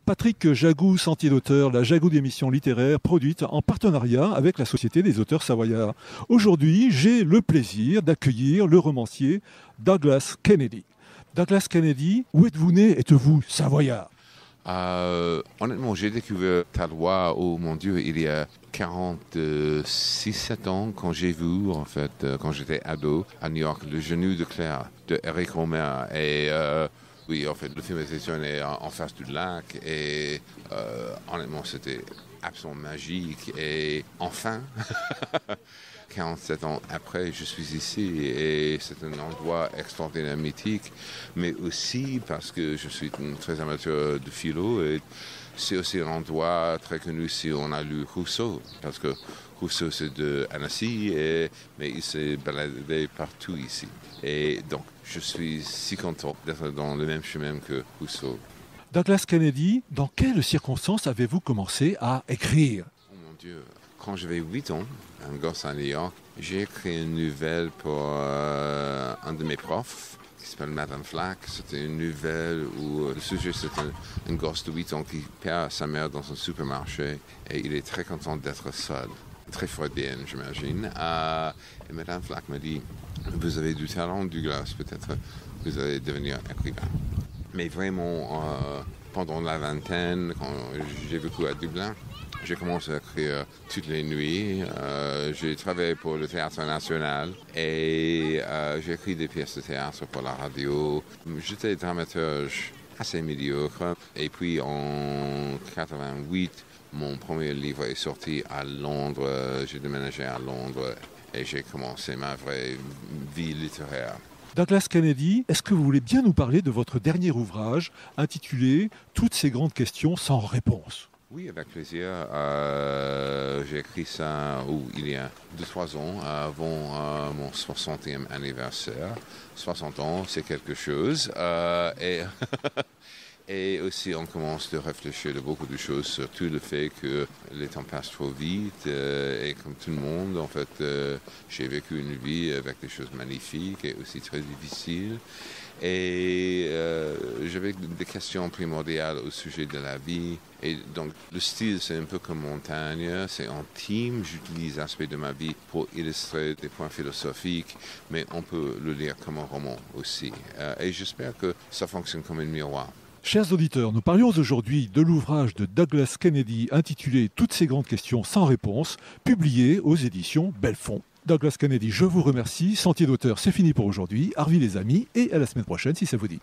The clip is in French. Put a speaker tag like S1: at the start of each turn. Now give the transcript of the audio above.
S1: Patrick Jagou, sentier d'auteur, la Jagou d'émissions littéraires produite en partenariat avec la Société des auteurs savoyards. Aujourd'hui, j'ai le plaisir d'accueillir le romancier Douglas Kennedy. Douglas Kennedy, où êtes-vous né? Êtes-vous savoyard?
S2: Honnêtement, j'ai découvert Talois, oh mon Dieu, il y a 46-7 ans, quand j'ai vu, en fait, quand j'étais ado, à New York, Le Genou de Claire, de Eric Romer. Et oui, en fait, le film était tourné en face du lac. Et honnêtement, c'était absolument magique. Et enfin, 47 ans après, je suis ici et c'est un endroit extraordinaire, mythique, mais aussi parce que je suis très amateur de philo et c'est aussi un endroit très connu si on a lu Rousseau, parce que Rousseau c'est de Annecy, mais il s'est baladé partout ici. Et donc, je suis si content d'être dans le même chemin que Rousseau.
S1: Douglas Kennedy, dans quelles circonstances avez-vous commencé à écrire?
S2: Oh mon Dieu! Quand j'avais 8 ans, un gosse à New York, j'ai écrit une nouvelle pour un de mes profs qui s'appelle Madame Flack. C'était une nouvelle où le sujet c'est un gosse de 8 ans qui perd sa mère dans un supermarché et il est très content d'être seul. Très freudienne, j'imagine. Et Madame Flack m'a dit, vous avez du talent, Douglas, peut-être vous allez devenir écrivain. Mais vraiment, pendant la vingtaine, quand j'ai vécu à Dublin, j'ai commencé à écrire toutes les nuits. J'ai travaillé pour le Théâtre National et j'ai écrit des pièces de théâtre pour la radio. J'étais dramaturge assez médiocre. Et puis en 88, mon premier livre est sorti à Londres. J'ai déménagé à Londres et j'ai commencé ma vraie vie littéraire.
S1: Douglas Kennedy, est-ce que vous voulez bien nous parler de votre dernier ouvrage intitulé « Toutes ces grandes questions sans réponse » ?
S2: Oui, avec plaisir. J'ai écrit ça il y a 2-3 ans, avant mon 60e anniversaire. 60 ans, c'est quelque chose. Et aussi, on commence à réfléchir à beaucoup de choses, surtout le fait que le temps passe trop vite. Et comme tout le monde, en fait, j'ai vécu une vie avec des choses magnifiques et aussi très difficiles. Et j'avais des questions primordiales au sujet de la vie. Et donc, le style, c'est un peu comme Montagne, c'est intime. J'utilise l'aspect de ma vie pour illustrer des points philosophiques, mais on peut le lire comme un roman aussi. Et j'espère que ça fonctionne comme un miroir.
S1: Chers auditeurs, nous parlions aujourd'hui de l'ouvrage de Douglas Kennedy intitulé « Toutes ces grandes questions sans réponse », publié aux éditions Belfond. Douglas Kennedy, je vous remercie. Sentier d'auteur, c'est fini pour aujourd'hui. Arvi les amis et à la semaine prochaine si ça vous dit.